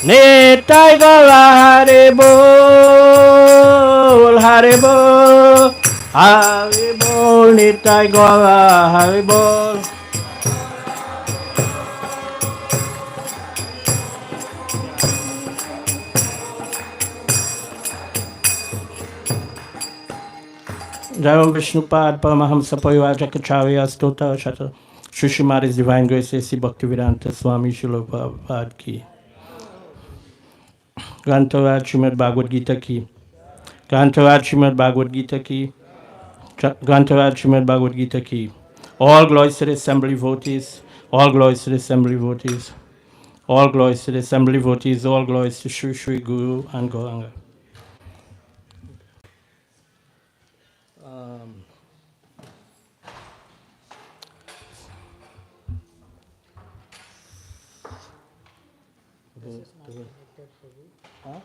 Nitai Gaura Haribol, Haribol, Haribol, Nitai Gaura Haribol. Jaram Vishnupad Paramahamsa Parivajakacharya Stota Shata Shushimari's Divine Grace A.C. Bhaktivedanta Swami Srila Prabhupada Ki Grantaraj Srimad Bhagavad Gita Ki Grantaraj Srimad Bhagavad Gita Ki Grantaraj Srimad Bhagavad Gita Ki. All glories to the assembly devotees, all glories to the assembly devotees, all glories to the assembly devotees, all glories to Shri Shri Guru and Gauranga. This is not connected for you. Huh?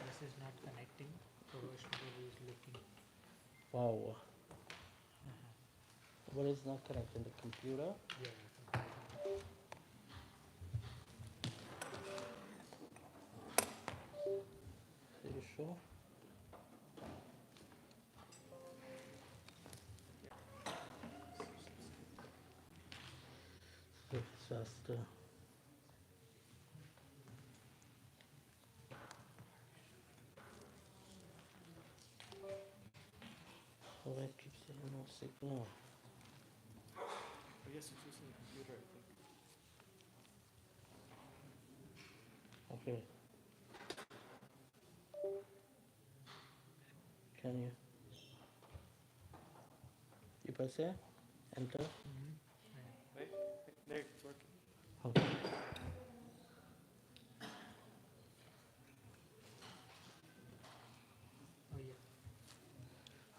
This is not connecting. So Vaishnavi is looking. Wow. What is not connecting? The computer? Yeah. Are you sure? It's just oh, I keep saying no signal. I guess it's using the computer, I think. Okay. Can you? You press it? Enter? Right? There, it's working. Okay. Oh, yeah.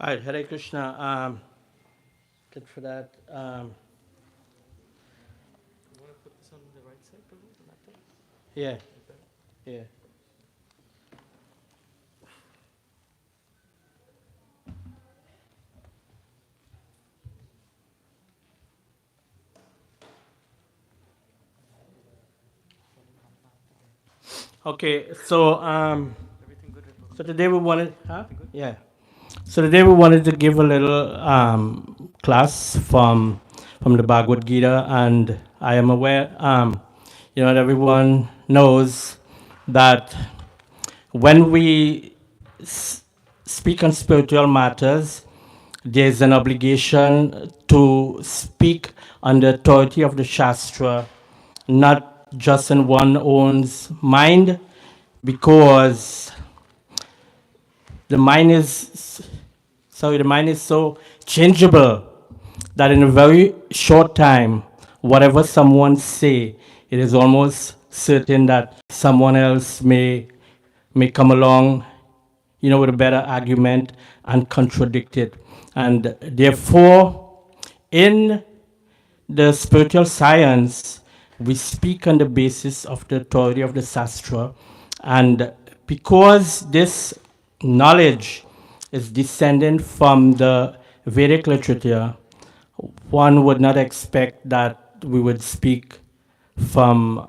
All right, Hare Krishna. Good for that. You want to put this on the right side, Prabhu? The laptop? Yeah, Is that- yeah. Okay, so Everything good, Prabhu? so today we wanted, huh? Yeah. So today we wanted to give a little class from the Bhagavad Gita, and I am aware, that everyone knows that when we speak on spiritual matters, there's an obligation to speak on the authority of the Shastra, not just in one own's mind, because the mind is the mind is so changeable that in a very short time, whatever someone say, it is almost certain that someone else may come along, with a better argument and contradict it. And therefore, in the spiritual science, we speak on the basis of the authority of the Shastra. And because this knowledge is descending from the Vedic literature, one would not expect that we would speak from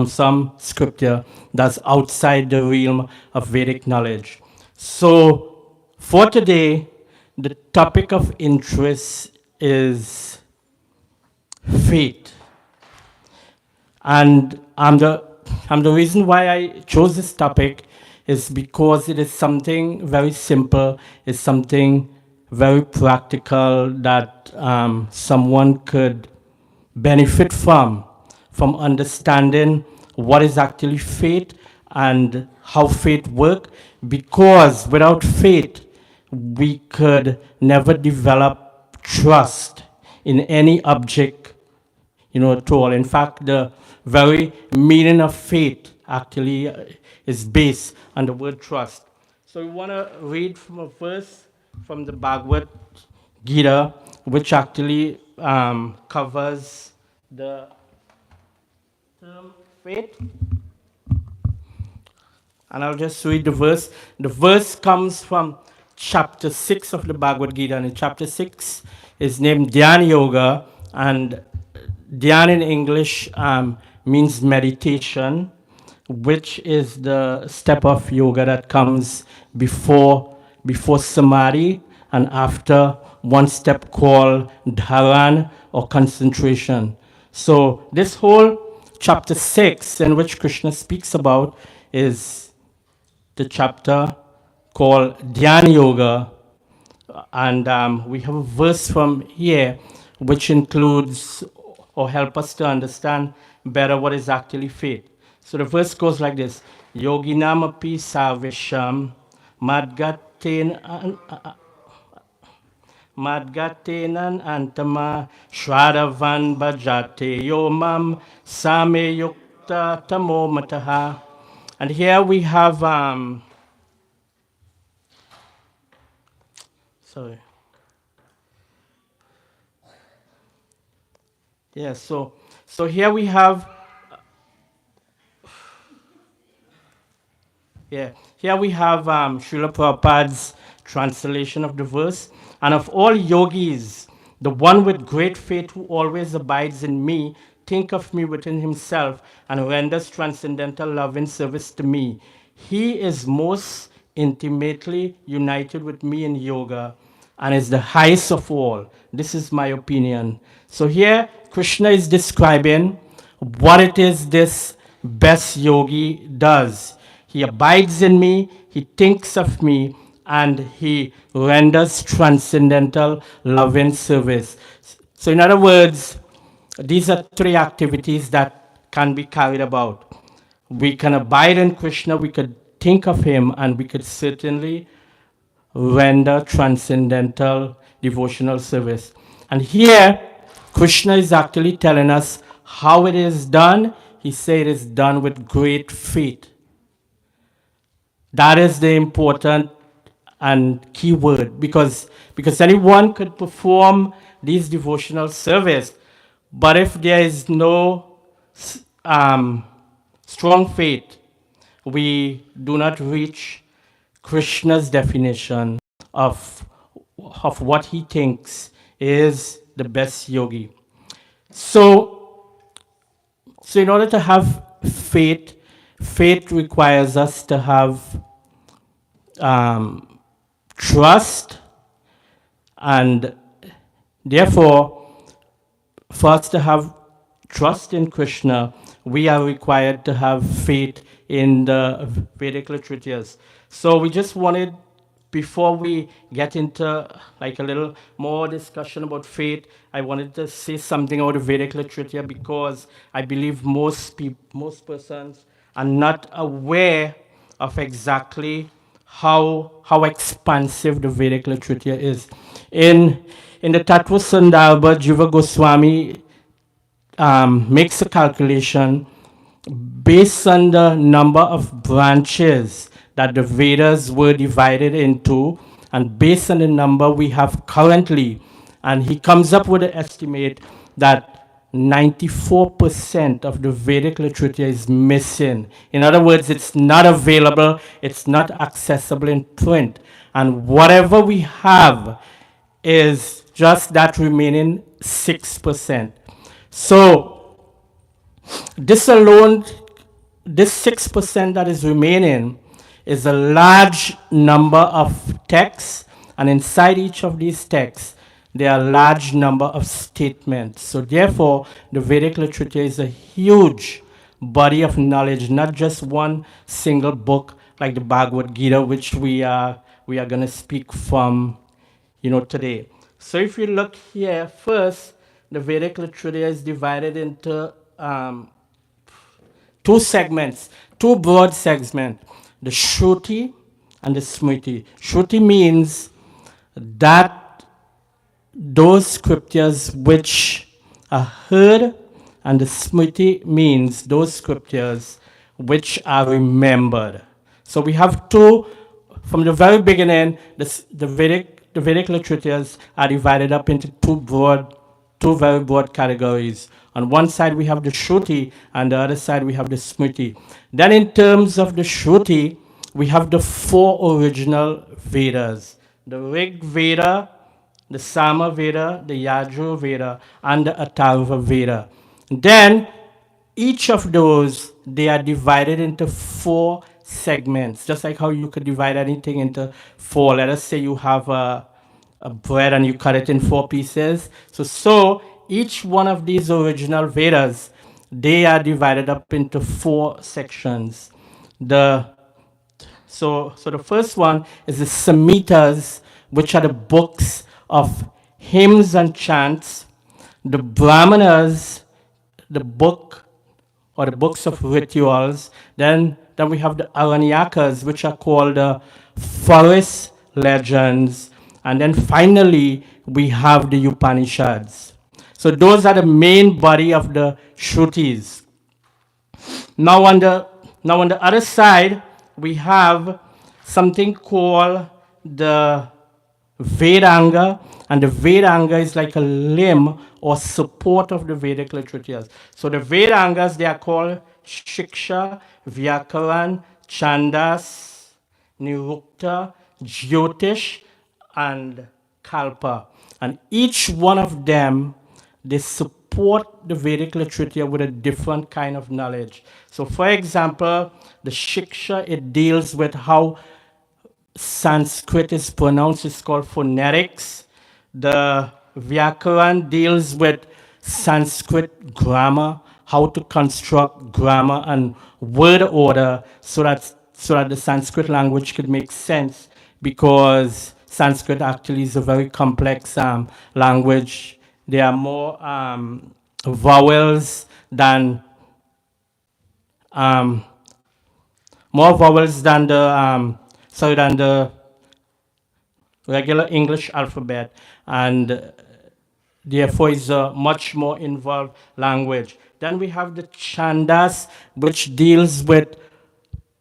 some scripture that's outside the realm of Vedic knowledge. So for today, the topic of interest is faith. And the reason why I chose this topic is because it is something very simple, it's something very practical that someone could benefit from understanding what is actually faith and how faith works, because without faith, we could never develop trust in any object, at all. In fact, the very meaning of faith actually is based on the word trust. So we want to read from a verse from the Bhagavad Gita, which actually covers the term faith. And I'll just read the verse. The verse comes from chapter 6 of the Bhagavad Gita. And in chapter 6 is named Dhyana Yoga. And Dhyan in English means meditation. which is the step of yoga that comes before samadhi and after one step called dharan or concentration. So this whole chapter 6 in which Krishna speaks about is the chapter called Dhyana Yoga, and we have a verse from here which includes or help us to understand better what is actually faith. So the verse goes like this: Yoginam api sarvesham madgaten madgatenan antama shraddhavan bhajate yomam same yukta tamo mataha. And here we have sorry. Yeah, so here we have Srila Prabhupada's translation of the verse. And of all yogis, the one with great faith who always abides in me, think of me within himself and renders transcendental love and service to me. He is most intimately united with me in yoga and is the highest of all. This is my opinion. So here, Krishna is describing what it is this best yogi does. He abides in me, he thinks of me, and he renders transcendental love and service. So, in other words, these are three activities that can be carried about. We can abide in Krishna, we could think of him, and we could certainly render transcendental devotional service. And here, Krishna is actually telling us how it is done. He said it is done with great faith. That is the important and key word, because anyone could perform these devotional service, but if there is no um, strong faith, we do not reach Krishna's definition of, of what he thinks is the best yogi. So, so in order to have faith, faith requires us to have trust, and therefore, for us to have trust in Krishna, we are required to have faith in the Vedic literatures. So we just wanted, before we get into like a little more discussion about faith, I wanted to say something about the Vedic literature because I believe most persons are not aware of exactly how expansive the Vedic literature is. In the Tattva Sandarbha, Jiva Goswami makes a calculation based on the number of branches that the Vedas were divided into, and based on the number we have currently. And he comes up with an estimate that 94% of the Vedic literature is missing. In other words, it's not available, it's not accessible in print. And whatever we have is just that remaining 6%. So this alone, this 6% that is remaining is a large number of texts, and inside each of these texts, there are a large number of statements. So therefore, the Vedic literature is a huge body of knowledge, not just one single book like the Bhagavad Gita, which we are going to speak from, today. So if you look here, first, the Vedic literature is divided into two segments, two broad segments, the Shruti and the Smriti. Shruti means that those scriptures which are heard, and the Smriti means those scriptures which are remembered. So we have two, from the very beginning, the Vedic literatures are divided up into two very broad categories. On one side we have the Shruti, and the other side we have the Smriti. Then in terms of the Shruti, we have the four original Vedas: the Rig Veda, the Sama Veda, the Yajur Veda, and the Atharva Veda. Then each of those, they are divided into 4 segments, just like how you could divide anything into 4. Let us say you have a bread and you cut it in 4 pieces. So each one of these original Vedas, they are divided up into 4 sections. The so the first one is the Samhitas, which are the books of hymns and chants. The Brahmanas, the book or the books of rituals. Then we have the Aranyakas, which are called the forest legends. And then finally, we have the Upanishads. So those are the main body of the Shrutis. Now on the other side, we have something called the Vedanga, and the Vedanga is like a limb or support of the Vedic literatures. So the Vedangas, they are called Shiksha, Vyakaran, Chandas, Nirukta, Jyotish, and Kalpa. And each one of them, they support the Vedic literature with a different kind of knowledge. So for example, the Shiksha, it deals with how Sanskrit is pronounced, it's called phonetics. The Vyakaran deals with Sanskrit grammar, how to construct grammar and word order so that the Sanskrit language could make sense, because Sanskrit actually is a very complex language. There are more vowels than um, more vowels than the regular English alphabet, and therefore is a much more involved language. Then we have the Chandas, which deals with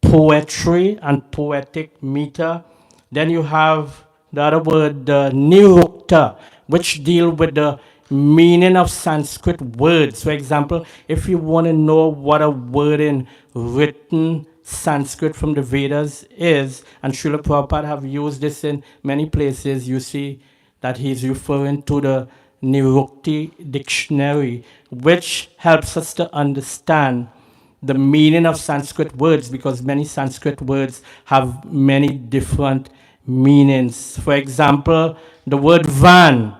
poetry and poetic meter. Then you have the other word, the Nirukta, which deal with the meaning of Sanskrit words. For example, if you want to know what a word in written Sanskrit from the Vedas is, and Srila Prabhupada have used this in many places, you see that he's referring to the Nirukti dictionary, which helps us to understand the meaning of Sanskrit words, because many Sanskrit words have many different meanings. For example, the word van.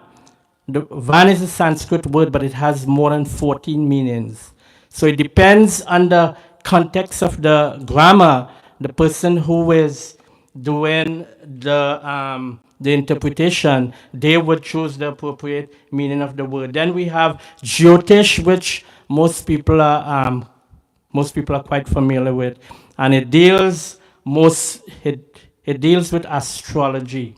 The van is a Sanskrit word, but it has more than 14 meanings. So it depends on the context of the grammar. The person who is doing the interpretation, they would choose the appropriate meaning of the word. Then we have Jyotish, which most people are quite familiar with, and it deals with astrology.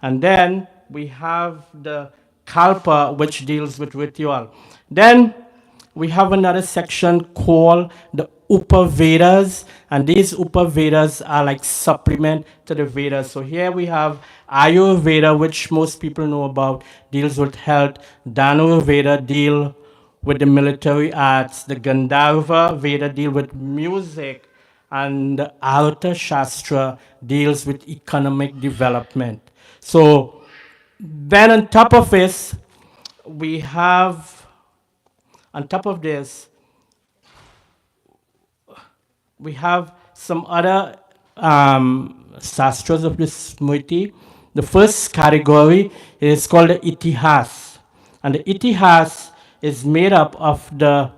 And then we have the Kalpa, which deals with ritual. Then we have another section called the Upavedas, and these Upavedas are like supplement to the Vedas. So here we have Ayurveda, which most people know about, deals with health. Dhanurveda deal with the military arts. The Gandharva Veda deal with music, and the Artha Shastra deals with economic development. So then on top of this, we have, on top of this, we have some other sastras of the Smriti. The first category is called the Itihas, and the Itihas is made up of the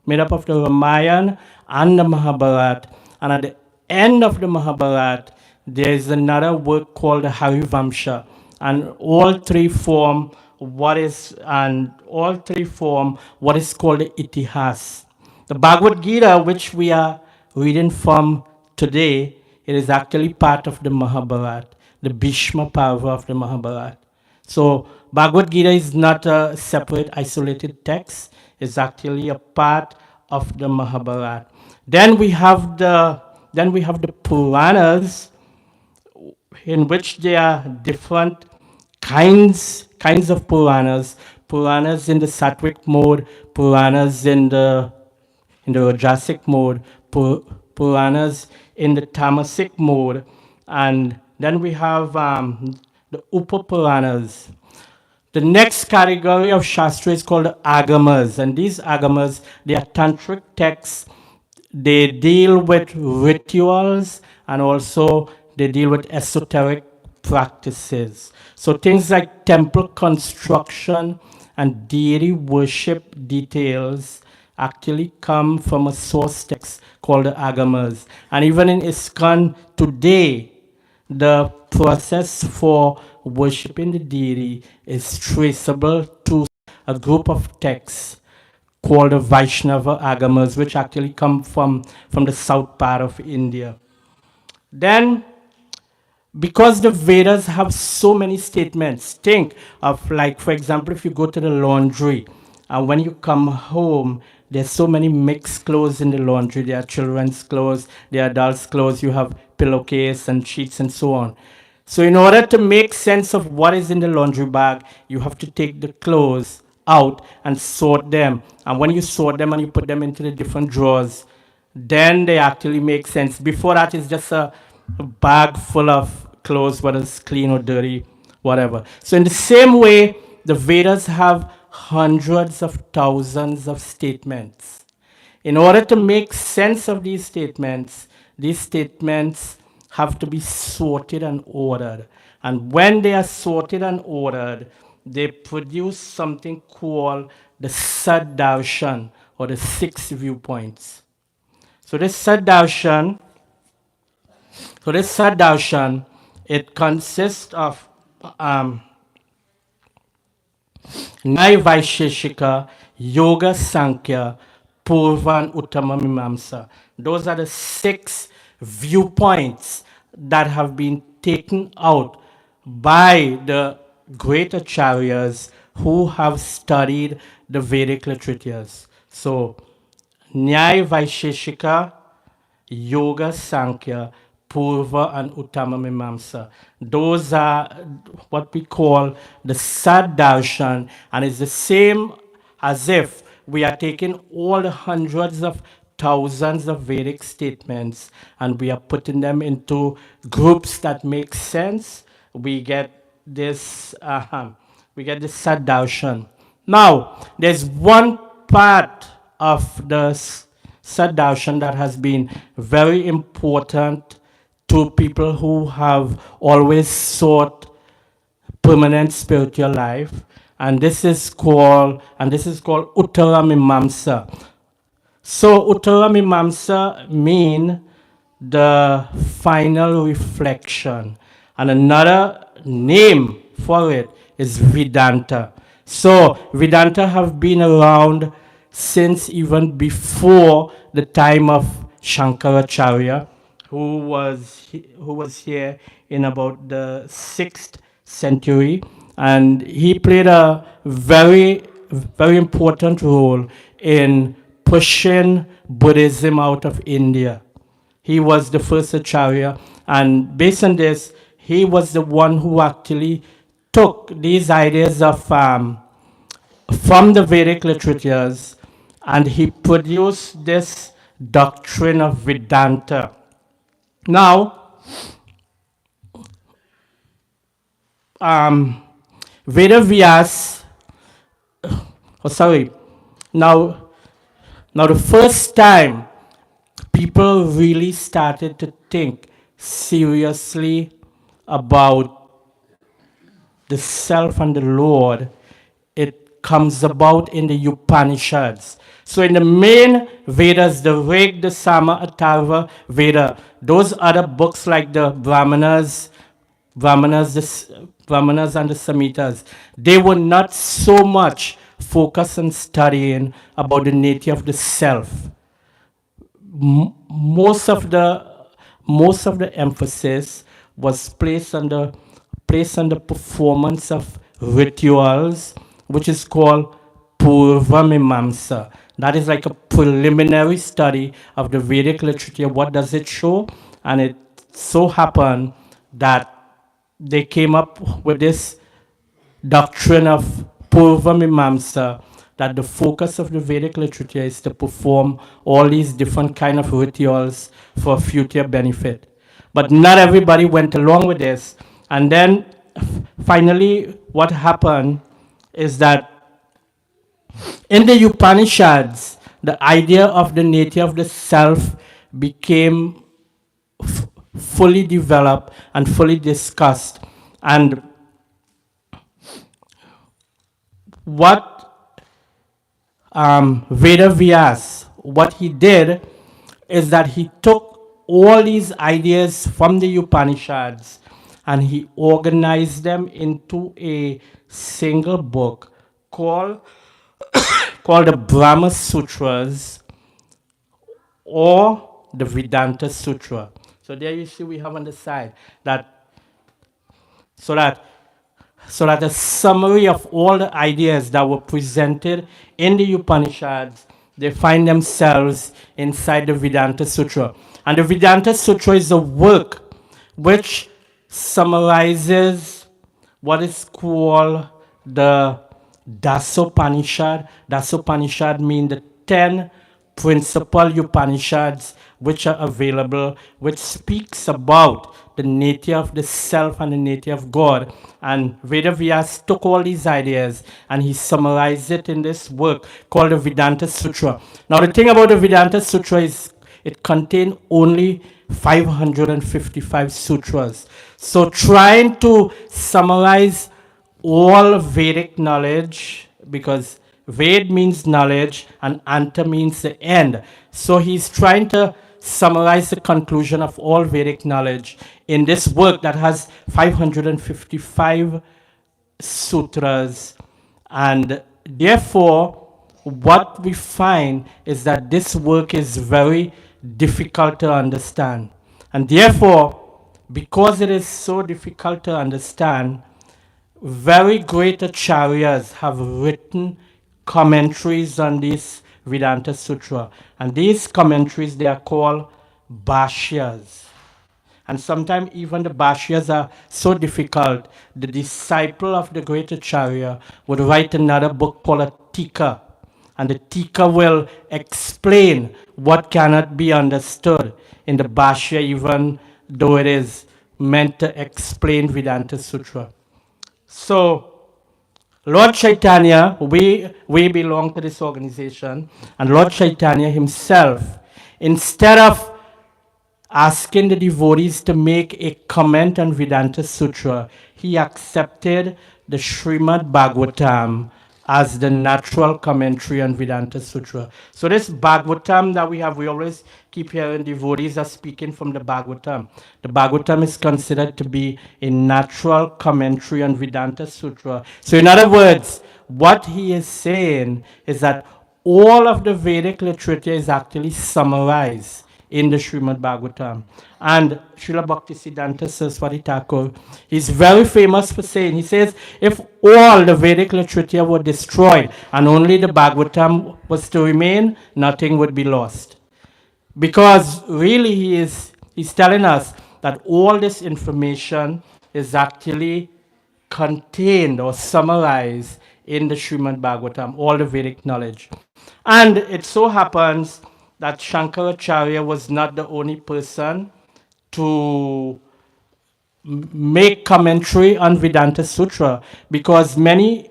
Ramayana and the Mahabharata. And at the end of the Mahabharata, there is another work called the Harivamsha, and all three form what is called the Itihas. The Bhagavad Gita, which we are reading from today, it is actually part of the Mahabharata, the Bhishma Parva of the Mahabharata. So Bhagavad Gita is not a separate isolated text, it's actually a part of the Mahabharata. Then we have the Puranas, in which there are different kinds of Puranas. Puranas in the Sattvic mode, Puranas in the Rajasic mode, Puranas in the Tamasic mode, and then we have the Upa Puranas. The next category of Shastra is called agamas, and these agamas, they are tantric texts. They deal with rituals and also they deal with esoteric practices. So things like temple construction and deity worship details actually come from a source text called the agamas. And even in ISKCON today, the process for worshiping the deity is traceable to a group of texts called the Vaishnava Agamas, which actually come from the south part of India. Then, because the Vedas have so many statements, think of, like, for example, if you go to the laundry, and when you come home, there's so many mixed clothes in the laundry. There are children's clothes, there are adults' clothes, you have pillowcase and sheets and so on. So in order to make sense of what is in the laundry bag, you have to take the clothes out and sort them. And when you sort them and you put them into the different drawers, then they actually make sense. Before that, it's just a bag full of clothes, whether it's clean or dirty, whatever. So in the same way, the Vedas have hundreds of thousands of statements. In order to make sense of these statements have to be sorted and ordered. And when they are sorted and ordered, they produce something called the Saddarshan, or the 6 viewpoints. So this Saddarshan, it consists of Nyaya Vaisheshika, Yoga Sankhya, Purva, and Uttama Mimamsa. Those are the 6 viewpoints that have been taken out by the great acharyas who have studied the Vedic literatures. So, Nyaya Vaisheshika, Yoga Sankhya, Purva, and Uttama Mimamsa. Those are what we call the Saddarshan, and it's the same as if we are taking all the hundreds of thousands of Vedic statements and we are putting them into groups that make sense. We get this Saddarshan. Now, there's one part of the Saddarshan that has been very important to people who have always sought permanent spiritual life, and this is called Uttara Mimamsa. So Uttara Mimamsa mean the final reflection, and another name for it is Vedanta. So Vedanta have been around since even before the time of Shankaracharya, who was here in about the 6th century, and he played a very, very important role in pushing Buddhism out of India. He was the first Acharya, and based on this, he was the one who actually took these ideas of from the Vedic literatures, and he produced this doctrine of Vedanta. Now, Veda Vyas, now the first time people really started to think seriously about the self and the Lord, it comes about in the Upanishads. So in the main Vedas, the Rig, the Sama, Atharva, Veda, those other books like the Brahmanas and the Samhitas, they were not so much focused on studying about the nature of the self. Most of the emphasis was placed on the performance of rituals, which is called Purva Mimamsa. That is like a preliminary study of the Vedic literature. What does it show? And it so happened that they came up with this doctrine of Purva Mimamsa, that the focus of the Vedic literature is to perform all these different kind of rituals for future benefit. But not everybody went along with this. And then finally what happened is that in the Upanishads, the idea of the nature of the self became fully developed and fully discussed. And what Veda Vyas, what he did is that he took all these ideas from the Upanishads and he organized them into a single book called, called the Brahma Sutras or the Vedanta Sutra. So there you see we have on the side that so that so that a summary of all the ideas that were presented in the Upanishads, they find themselves inside the Vedanta Sutra. And the Vedanta Sutra is a work which summarizes what is called the Dasopanishad. Dasopanishad means the 10 principal Upanishads which are available, which speaks about the nature of the self and the nature of God. And Vedavyas took all these ideas and he summarized it in this work called the Vedanta Sutra. Now the thing about the Vedanta Sutra is it contains only 555 sutras. So trying to summarize all Vedic knowledge, because Ved means knowledge and Anta means the end. So he's trying to summarize the conclusion of all Vedic knowledge in this work that has 555 sutras. And therefore, what we find is that this work is very difficult to understand. And therefore, because it is so difficult to understand, very great acharyas have written commentaries on this Vedanta Sutra. And these commentaries, they are called bhashyas. And sometimes even the bhashyas are so difficult, the disciple of the great acharya would write another book called a tika. And the tika will explain what cannot be understood in the bhashya, even though it is meant to explain Vedanta Sutra. So, Lord Chaitanya, we belong to this organization, and Lord Chaitanya himself, instead of asking the devotees to make a comment on Vedanta Sutra, he accepted the Srimad Bhagavatam as the natural commentary on Vedanta Sutra. So this Bhagavatam that we have, we always keep hearing devotees are speaking from the Bhagavatam. The Bhagavatam is considered to be a natural commentary on Vedanta Sutra. So in other words, what he is saying is that all of the Vedic literature is actually summarized in the Srimad Bhagavatam. And Srila Bhaktisiddhanta Saraswati Thakur is very famous for saying, he says, if all the Vedic literature were destroyed and only the Bhagavatam was to remain, nothing would be lost. Because really he's telling us that all this information is actually contained or summarized in the Srimad Bhagavatam, all the Vedic knowledge. And it so happens that Shankaracharya was not the only person to make commentary on Vedanta Sutra, because many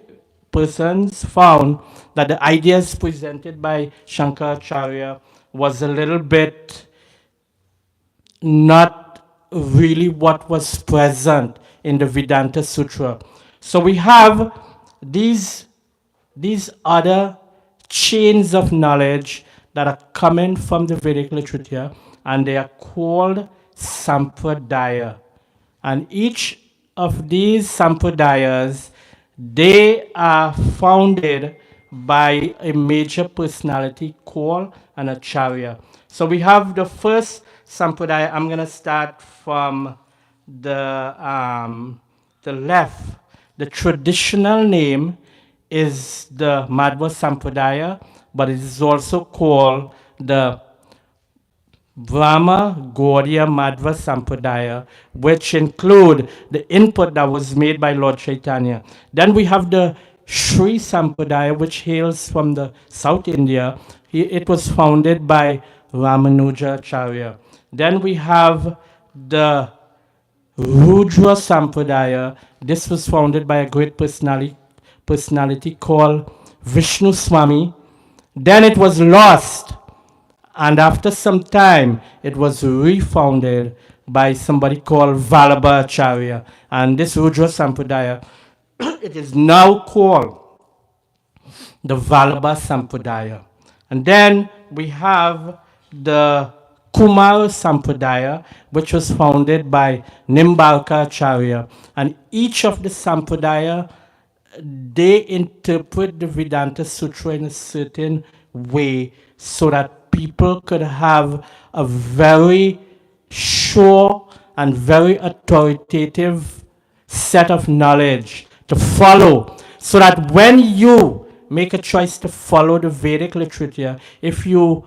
persons found that the ideas presented by Shankaracharya was a little bit not really what was present in the Vedanta Sutra. So we have these other chains of knowledge that are coming from the Vedic literature, and they are called sampradaya. And each of these sampradayas, they are founded by a major personality called an acharya. So we have the first sampradaya. I'm going to start from the left. The traditional name is the Madhva Sampradaya, but it is also called the Brahma Gaudiya Madhva Sampradaya, which include the input that was made by Lord Chaitanya. Then we have the Sri Sampradaya, which hails from the South India. It was founded by Ramanuja Acharya. Then we have the Rudra Sampradaya. This was founded by a great personality personality called Vishnu Swami. Then it was lost, and after some time, it was refounded by somebody called Vallabhacharya. And this Rudra Sampradaya, it is now called the Vallabha Sampradaya. And then we have the Kumar Sampradaya, which was founded by Nimbarka Acharya. And each of the Sampradaya, they interpret the Vedanta Sutra in a certain way so that people could have a very sure and very authoritative set of knowledge to follow, so that when you make a choice to follow the Vedic literature, if you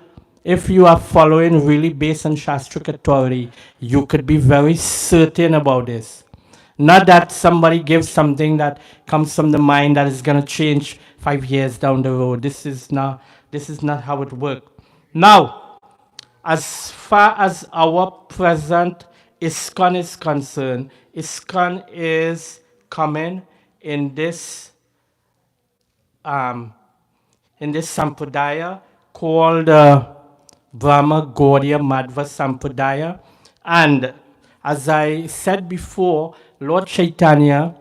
are following really based on Shastric authority, you could be very certain about this. Not that somebody gives something that comes from the mind that is going to change 5 years down the road. This is not how it works. Now, as far as our present ISKCON is concerned, ISKCON is coming in this um, sampradaya called Brahma Gaudiya Madhva Sampradaya. And as I said before, Lord Chaitanya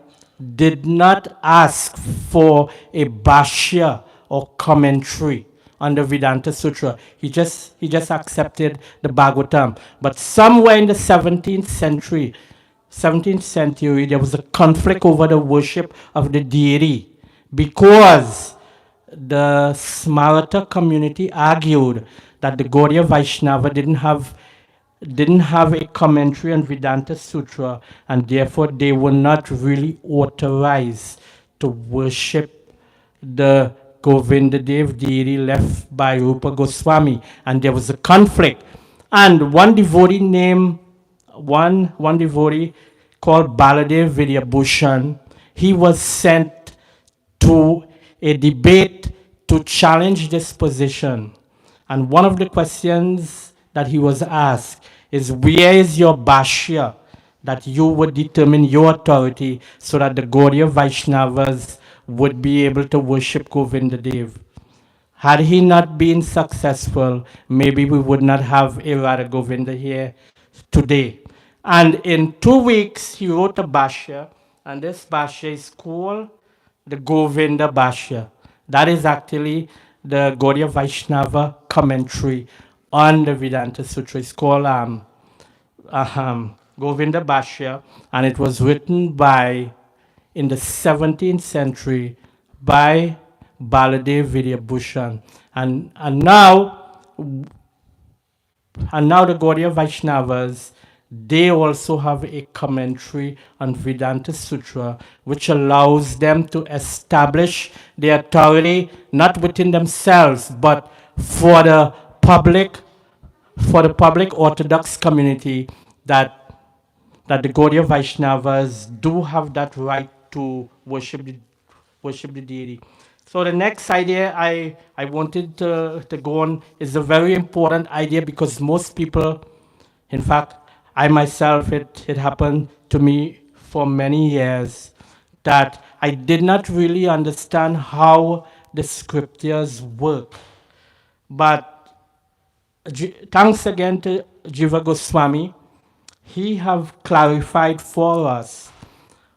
did not ask for a bhashya or commentary on the Vedanta Sutra. He just accepted the Bhagavatam. But somewhere in the 17th century, there was a conflict over the worship of the deity, because the Smarta community argued that the Gaudiya Vaishnava didn't have a commentary on Vedanta Sutra, and therefore they were not really authorized to worship the Govinda Dev deity left by Rupa Goswami, and there was a conflict. And one devotee called Baladev Vidyabhushan, he was sent to a debate to challenge this position. And one of the questions that he was asked is, where is your bhashya that you would determine your authority so that the Gaudiya Vaishnavas would be able to worship Govinda Dev? Had he not been successful, maybe we would not have a Radha Govinda here today. And in 2 weeks, he wrote a bhashya, and this bhashya is called the Govinda Bhashya. That is actually the Gaudiya Vaishnava commentary on the Vedanta Sutra. It's called Govinda Bhashya, and it was written in the 17th century by Baladev Vidyabhushan. And now the Gaudiya Vaishnavas, they also have a commentary on Vedanta Sutra, which allows them to establish their authority not within themselves, but for the public Orthodox community, that the Gaudiya Vaishnavas do have that right to worship the deity. So the next idea I wanted to go on is a very important idea, because most people, in fact, I myself, it happened to me for many years, that I did not really understand how the scriptures work. But thanks again to Jiva Goswami, he have clarified for us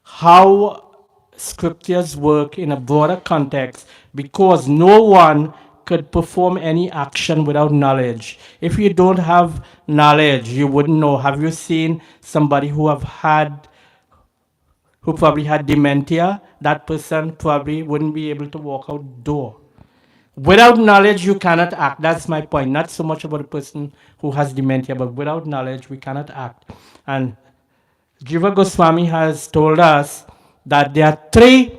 how scriptures work in a broader context, because no one could perform any action without knowledge. If you don't have knowledge, you wouldn't know. Have you seen somebody who probably had dementia? That person probably wouldn't be able to walk outdoor. Without knowledge, you cannot act. That's my point. Not so much about a person who has dementia, but without knowledge, we cannot act. And Jiva Goswami has told us that there are 3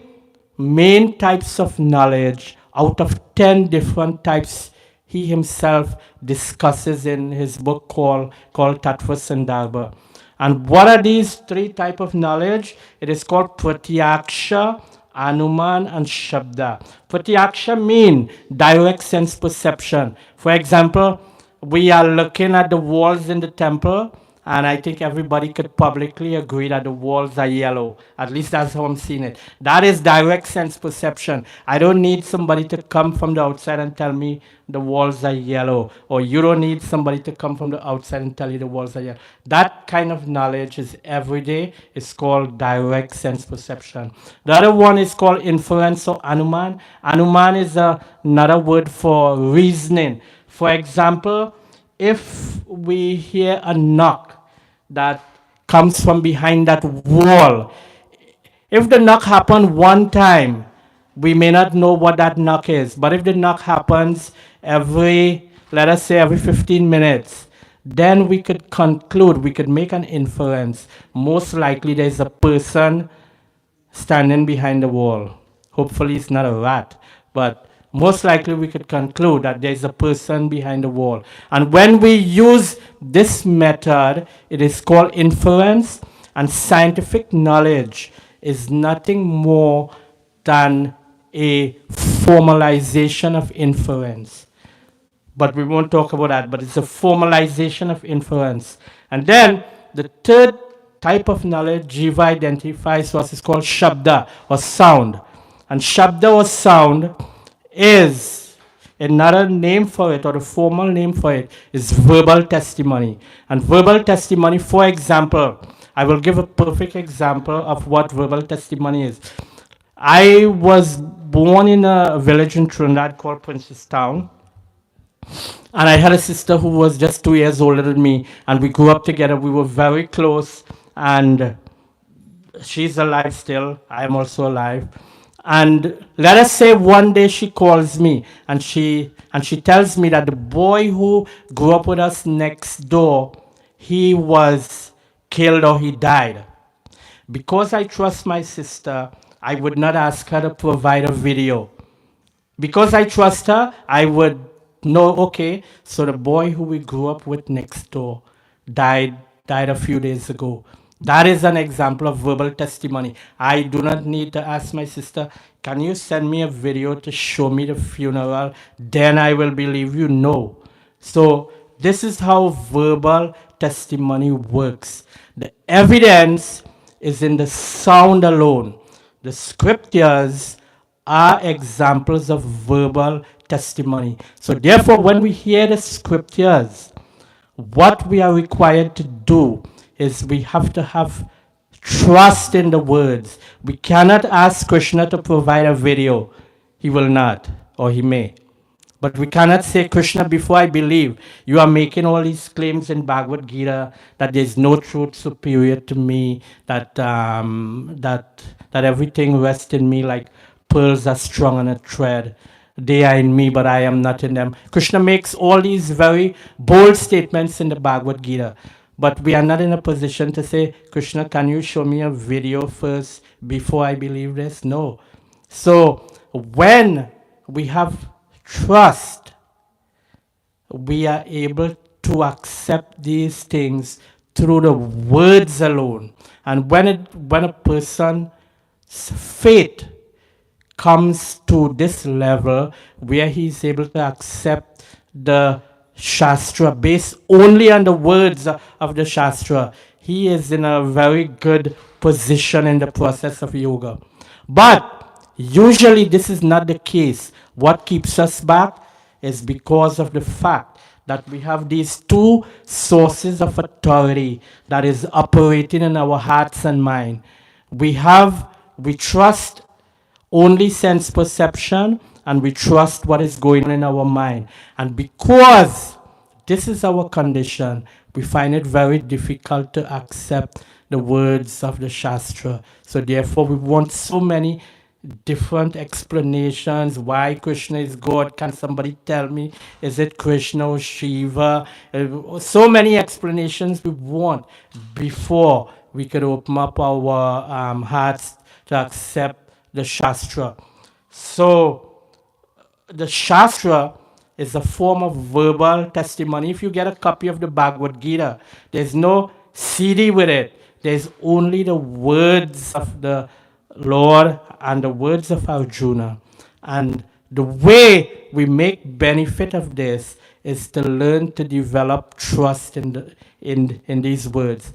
main types of knowledge out of 10 different types he himself discusses in his book called Tattva Sandarbha. And what are these 3 types of knowledge? It is called Pratyaksha, Anuman, and Shabda. Pratyaksha means direct sense perception. For example, we are looking at the walls in the temple, And I think everybody could publicly agree that the walls are yellow. At least that's how I'm seeing it. That is direct sense perception. I don't need somebody to come from the outside and tell me the walls are yellow. Or you don't need somebody to come from the outside and tell you the walls are yellow. That kind of knowledge is everyday. It's called direct sense perception. The other one is called inference or anuman. Anuman is another word for reasoning. For example, if we hear a knock that comes from behind that wall, if the knock happened one time, we may not know what that knock is. But if the knock happens every, let us say, every 15 minutes, then we could conclude, we could make an inference. Most likely there's a person standing behind the wall. Hopefully it's not a rat, but most likely we could conclude that there's a person behind the wall. And when we use this method, it is called inference, and scientific knowledge is nothing more than a formalization of inference. But we won't talk about that, but it's a formalization of inference. And then the third type of knowledge Jiva identifies what is called shabda or sound. And shabda or sound is another name for it, or the formal name for it is verbal testimony. And verbal testimony, for example, I will give a perfect example of what verbal testimony is. I was born in a village in Trinidad called Princestown. And I had a sister who was just 2 years older than me, and we grew up together. We were very close, and she's alive still. I am also alive. And let us say one day she calls me, and she tells me that the boy who grew up with us next door, he was killed or he died. Because I trust my sister, I would not ask her to provide a video. Because I trust her, I would know, okay, so the boy who we grew up with next door died a few days ago. That is an example of verbal testimony. I do not need to ask my sister, can you send me a video to show me the funeral? Then I will believe you. No. So this is how verbal testimony works. The evidence is in the sound alone. The scriptures are examples of verbal testimony. So therefore, when we hear the scriptures, what we are required to do is we have to have trust in the words. We cannot ask Krishna to provide a video. He will not, or he may. But we cannot say, Krishna, before I believe, you are making all these claims in Bhagavad Gita that there's no truth superior to me, that everything rests in me like pearls are strung on a thread. They are in me, but I am not in them. Krishna makes all these very bold statements in the Bhagavad Gita. But we are not in a position to say, Krishna, can you show me a video first before I believe this? No. So when we have trust, we are able to accept these things through the words alone. And when a person's faith comes to this level where he's able to accept the Shastra based only on the words of the Shastra, he is in a very good position in the process of yoga. But usually this is not the case. What keeps us back is because of the fact that we have these two sources of authority that is operating in our hearts and mind. We trust only sense perception, and we trust what is going on in our mind. And because this is our condition, we find it very difficult to accept the words of the Shastra. So therefore, we want so many different explanations why Krishna is God. Can somebody tell me, is it Krishna or Shiva? So many explanations we want before we could open up our hearts to accept the Shastra. So the Shastra is a form of verbal testimony. If you get a copy of the Bhagavad Gita, there's no CD with it. There's only the words of the Lord and the words of Arjuna. And the way we make benefit of this is to learn to develop trust in in these words,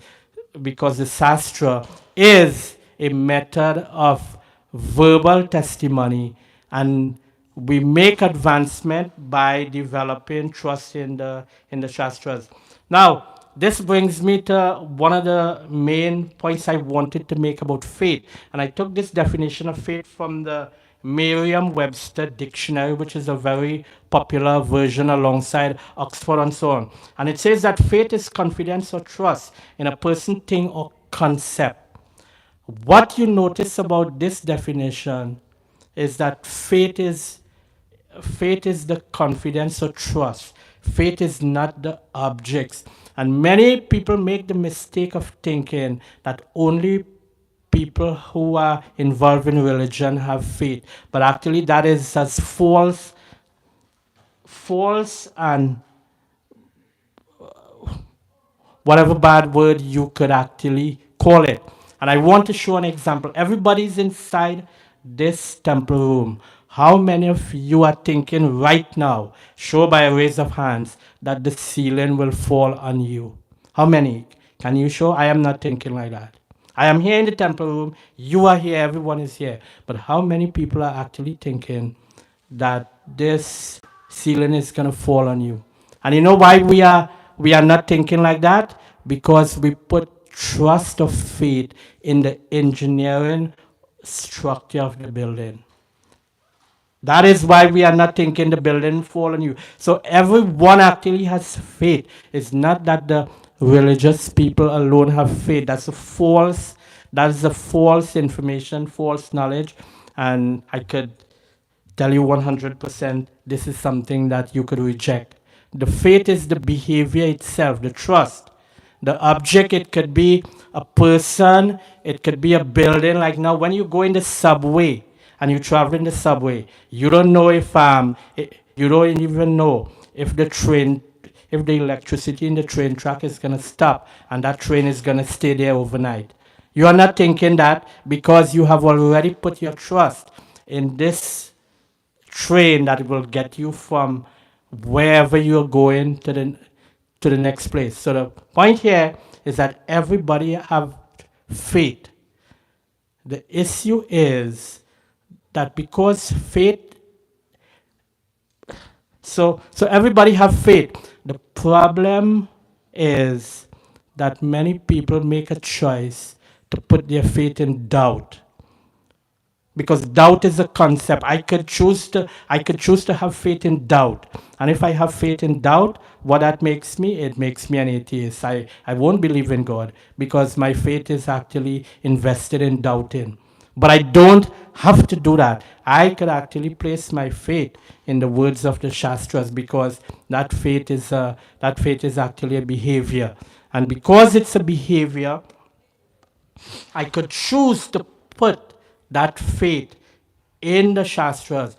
because the Shastra is a method of verbal testimony, and we make advancement by developing trust in the Shastras. Now, this brings me to one of the main points I wanted to make about faith. And I took this definition of faith from the Merriam-Webster dictionary, which is a very popular version alongside Oxford and so on. And it says that faith is confidence or trust in a person, thing, or concept. What you notice about this definition is that faith is the confidence or trust. Faith is not the objects. And many people make the mistake of thinking that only people who are involved in religion have faith. But actually that is as false and whatever bad word you could actually call it. And I want to show an example. Everybody's inside this temple room. How many of you are thinking right now, show by a raise of hands, that the ceiling will fall on you? How many? Can you show? I am not thinking like that. I am here in the temple room. You are here. Everyone is here. But how many people are actually thinking that this ceiling is going to fall on you? And you know why we are not thinking like that? Because we put trust of faith in the engineering structure of the building. That is why we are not thinking the building fall on you. So everyone actually has faith. It's not that the religious people alone have faith. That is a false information, false knowledge. And I could tell you 100% this is something that you could reject. The faith is the behavior itself, the trust. The object, it could be a person, it could be a building. Like now, when you go in the subway and you travel in the subway, you don't know if you don't even know if if the electricity in the train track is gonna stop and that train is gonna stay there overnight. You are not thinking that because you have already put your trust in this train that will get you from wherever you're going to the next place. So the point here is that everybody have faith. The issue is that because faith, so everybody have faith. The problem is that many people make a choice to put their faith in doubt, because doubt is a concept. I could choose to have faith in doubt, and if I have faith in doubt, what that makes me, it makes me an atheist. I won't believe in God because my faith is actually invested in doubting. But I don't have to do that. I could actually place my faith in the words of the Shastras, because that faith is actually a behavior, and because it's a behavior, I could choose to put that faith in the Shastras.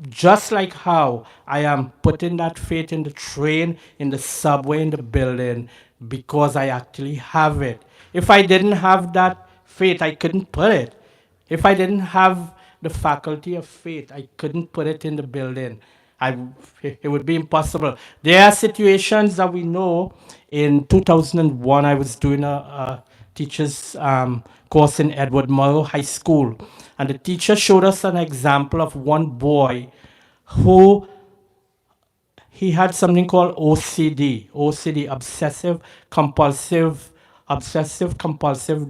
Just like how I am putting that faith in the train, in the subway, in the building, because I actually have it. If I didn't have that faith, I couldn't put it. If I didn't have the faculty of faith, I couldn't put it in the building. It would be impossible. There are situations that we know. In 2001, I was doing a teacher's course in Edward Murrow High School. And the teacher showed us an example of one boy who he had something called OCD, obsessive compulsive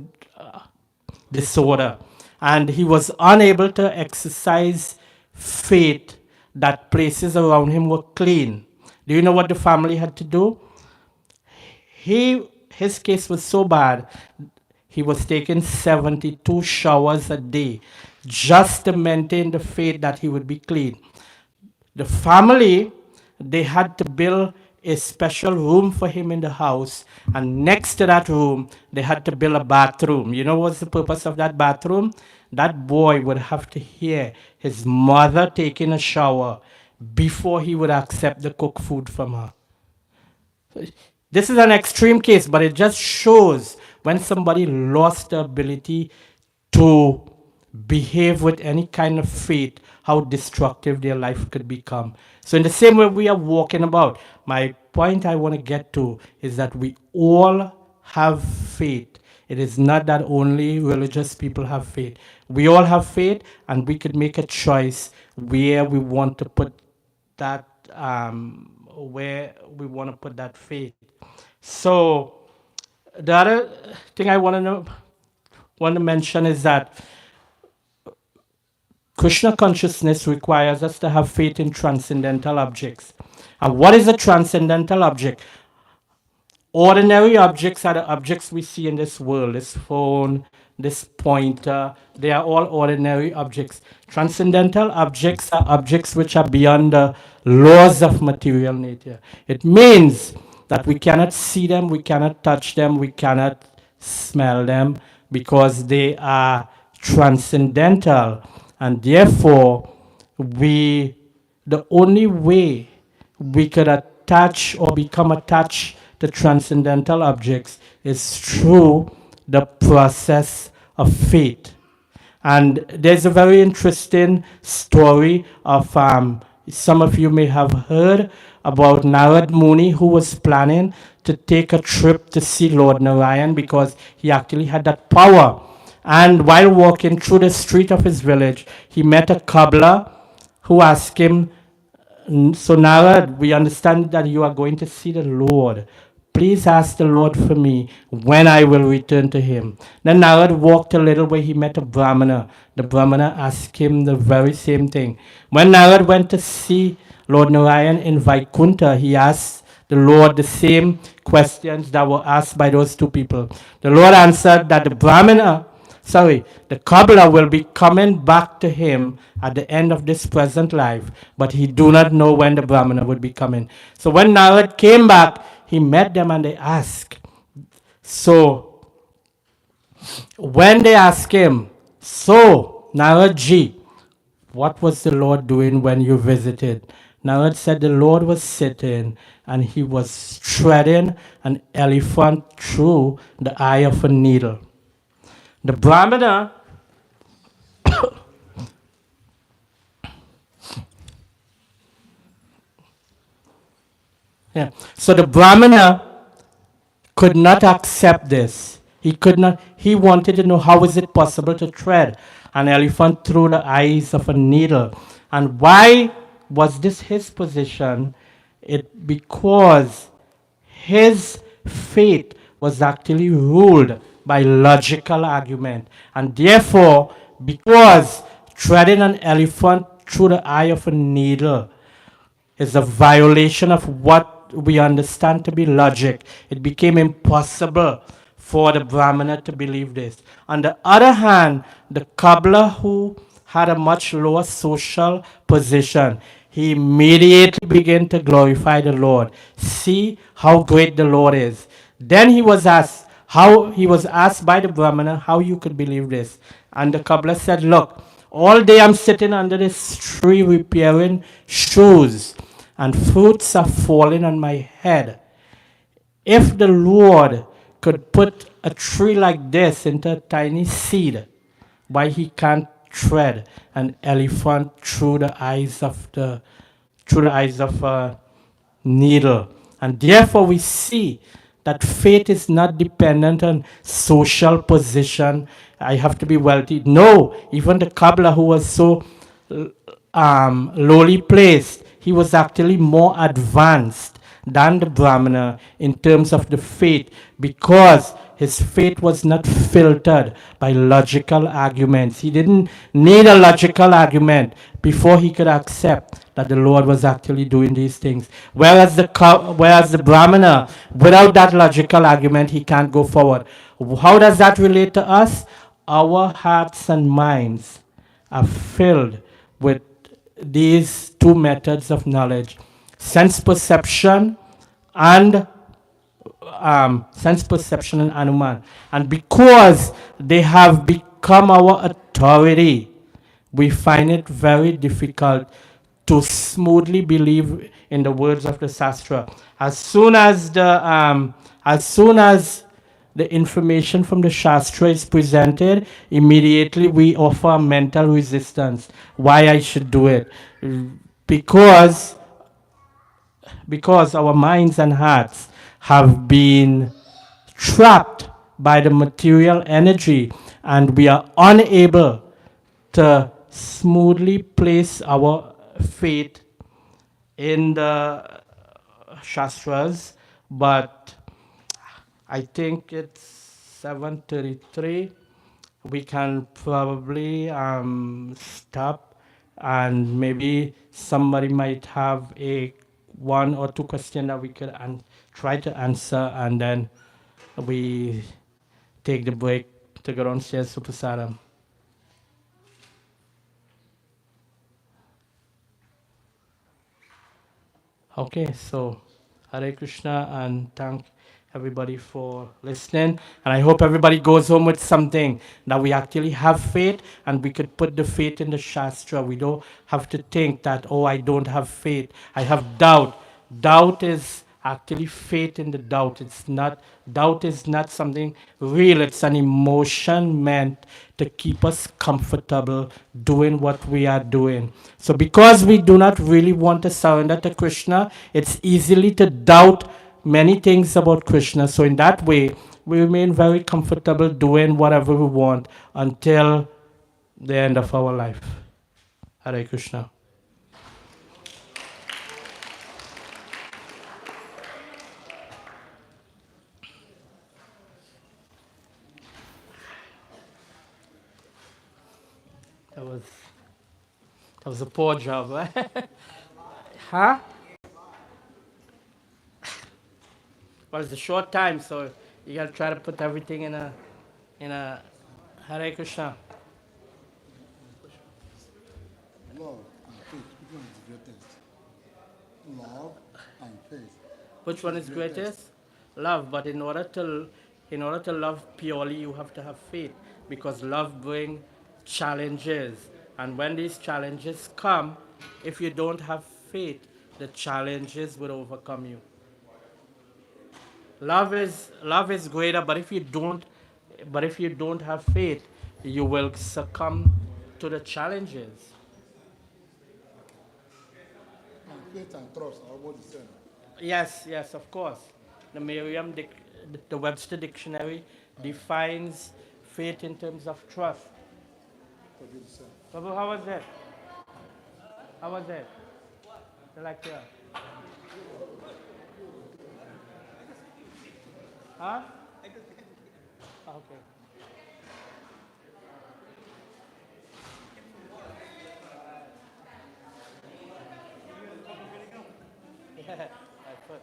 disorder. And he was unable to exercise faith that places around him were clean. Do you know what the family had to do? His case was so bad, he was taking 72 showers a day just to maintain the faith that he would be clean. The family, they had to build a special room for him in the house, and next to that room, they had to build a bathroom. You know what's the purpose of that bathroom? That boy would have to hear his mother taking a shower before he would accept the cooked food from her. This is an extreme case, but it just shows when somebody lost the ability to behave with any kind of faith, how destructive their life could become. So in the same way we are walking about, my point I want to get to is that we all have faith. It is not that only religious people have faith. We all have faith, and we could make a choice where we want to put that, where we want to put that faith. So the other thing I want to mention is that Krishna consciousness requires us to have faith in transcendental objects. And what is a transcendental object? Ordinary objects are the objects we see in this world, this phone, this pointer, they are all ordinary objects. Transcendental objects are objects which are beyond the laws of material nature. It means that we cannot see them, we cannot touch them, we cannot smell them, because they are transcendental. And therefore, the only way we could attach or become attached to transcendental objects is through the process of faith. And there's a very interesting story of, some of you may have heard about Narad Muni, who was planning to take a trip to see Lord Narayan because he actually had that power. And while walking through the street of his village, he met a cobbler who asked him, "So Narad, we understand that you are going to see the Lord. Please ask the Lord for me when I will return to him." Then Narad walked a little way, he met a Brahmana. The Brahmana asked him the very same thing. When Narad went to see Lord Narayan in Vaikuntha, he asked the Lord the same questions that were asked by those two people. The Lord answered that the cobbler will be coming back to him at the end of this present life, but he do not know when the Brahmana would be coming. So when Narad came back, he met them and they asked. So when they asked him, "So Naradji, what was the Lord doing when you visited?" Narad said the Lord was sitting and he was threading an elephant through the eye of a needle. The Brahmana yeah. So the Brahmana could not accept this. He wanted to know how is it possible to thread an elephant through the eyes of a needle. And why was this his position? Because his faith was actually ruled by logical argument. And therefore, because threading an elephant through the eye of a needle is a violation of what we understand to be logic, it became impossible for the Brahmana to believe this. On the other hand, the cobbler, who had a much lower social position, he immediately began to glorify the Lord. See how great the Lord is. Then he was asked by the Brahmana how you could believe this. And the cobbler said, "Look, all day I'm sitting under this tree repairing shoes, and fruits are falling on my head. If the Lord could put a tree like this into a tiny seed, why he can't thread an elephant through the eyes of a needle?" And therefore we see that faith is not dependent on social position. I have to be wealthy. No, even the cobbler, who was so lowly placed, he was actually more advanced than the Brahmana in terms of the faith, because his faith was not filtered by logical arguments. He didn't need a logical argument before he could accept that the Lord was actually doing these things. Whereas the Brahmana, without that logical argument, he can't go forward. How does that relate to us? Our hearts and minds are filled with these two methods of knowledge: sense perception and Anuman. And because they have become our authority, we find it very difficult to smoothly believe in the words of the Shastra. As soon as the information from the Shastra is presented, immediately we offer mental resistance. Why I should do it? Because our minds and hearts have been trapped by the material energy, and we are unable to smoothly place our faith in the Shastras. But I think it's 7:33. We can probably stop, and maybe somebody might have a one or two question that we could try to answer, and then we take the break to go downstairs to Prasadam. Okay, so Hare Krishna, and thank everybody for listening. And I hope everybody goes home with something, that we actually have faith and we could put the faith in the Shastra. We don't have to think that, oh, I don't have faith, I have doubt. Doubt is actually faith in the doubt. It's not, doubt is not something real, it's an emotion meant to keep us comfortable doing what we are doing. So because we do not really want to surrender to Krishna, it's easily to doubt many things about Krishna. So in that way, we remain very comfortable doing whatever we want until the end of our life. Hare Krishna. That was a poor job, right? Huh? Well, it's a short time, so you gotta try to put everything in a Hare Krishna. Love and faith. Which one is the greatest? Love and faith. Which one is greatest? Love. But in order to love purely, you have to have faith, because love brings challenges, and when these challenges come, if you don't have faith, the challenges will overcome you. Love is greater, but if you don't have faith, you will succumb to the challenges. And faith and trust are both the same. Yes, of course. The the Webster Dictionary defines faith in terms of trust. To be the same. Babu, how was that? How was that? You like that? Huh? Okay. Yeah, I put.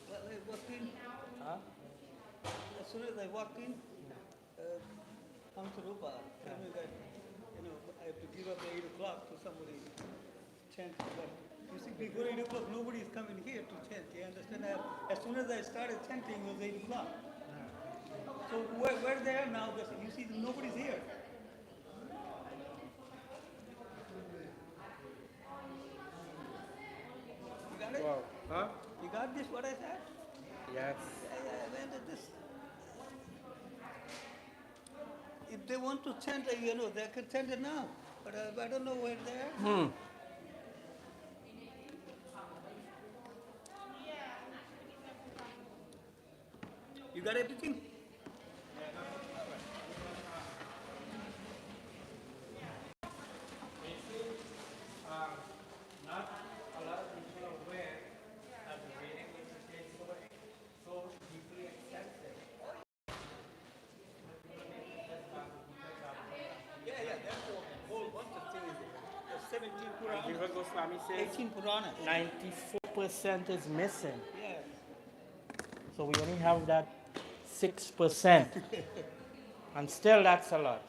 Well, I walked in, Huh? as soon as I walked in, Rupa told me that, I have to give up at 8 o'clock to somebody chant. But you see, before 8 o'clock, nobody is coming here to chant. You understand? As soon as I started chanting, it was 8 o'clock. So where they are now, you see, nobody's here. You got it? Wow. Huh? You got this, what I said? Yes. When did this? If they want to chant, they can chant it now. But I don't know where they are. You got everything? Not a lot of people are aware that the reading is so deeply extensive. Yeah, there's a whole bunch of things. There's 17 Puranas. Jiva Goswami says 18 Puranas. 94% is missing. Yeah. So we only have that 6%. And still that's a lot.